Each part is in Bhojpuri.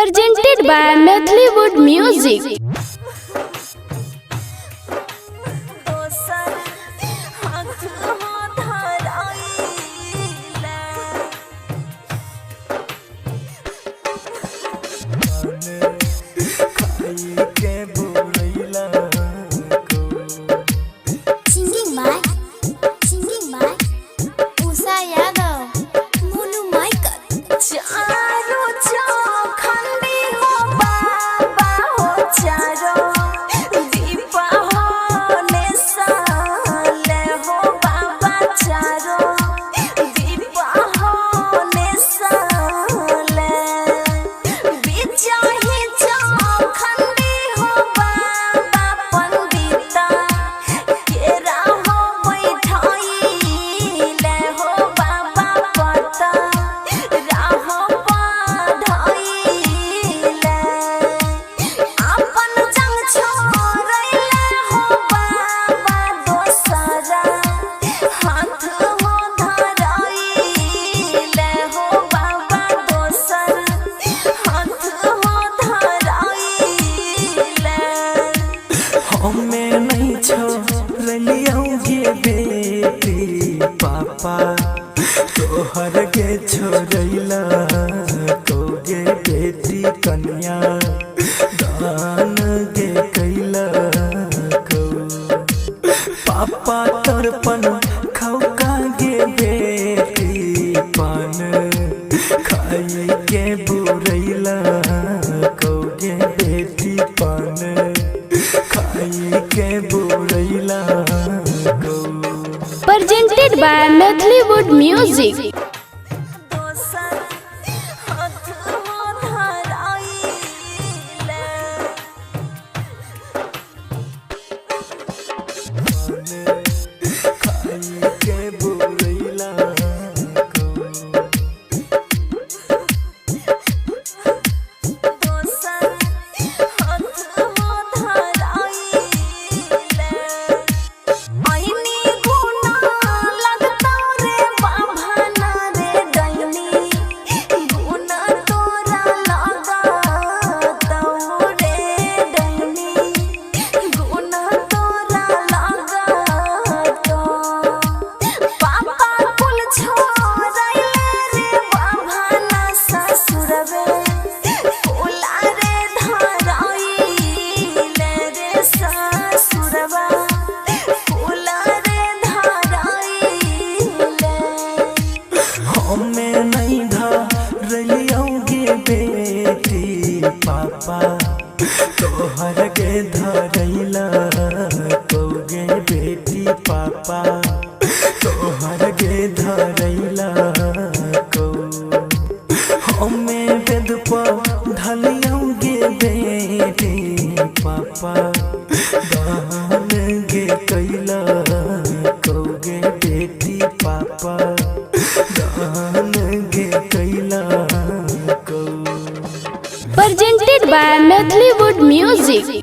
Presented by Mathllywood Music. हमें नहीं छोड़ियोगे बेटी पापा तोहर के छोड़ैला कोगे बेटी कन्या दान गे कैला को पापा तर्पण खौका गे बेटी पान खाई के बुरैला कोगे बेटी पान Presented by Mathllywood Music. हमें नहीं धरलियोगे बेटी पापा तोहर के धरैला कोगे बेटी पापा तोहर के धरैला को हमें वेद पर धलियोगे बेटी पापा दान गे कैला कोगे बेटी पापा Presented by Mathllywood Music.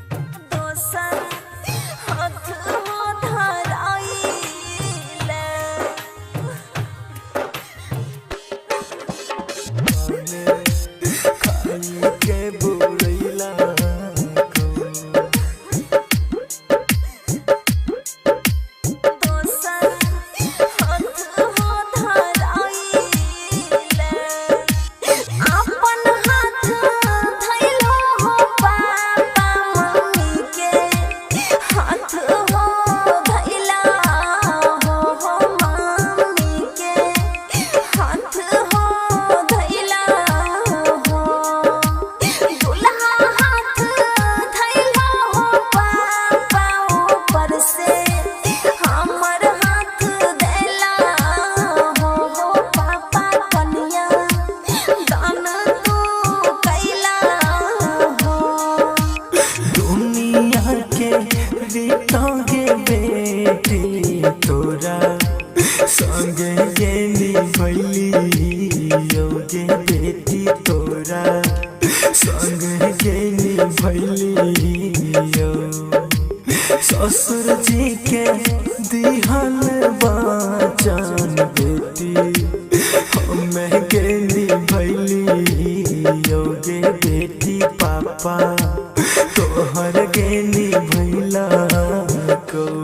बेटी तोरा संगे गेली भैली योगे बेटी तोरा संगे गेली भैली यो ससुर जी के दिहल बचन बेटी हमें गेली भैली योगे बेटी पापा तोहर गेनी भैला कौगे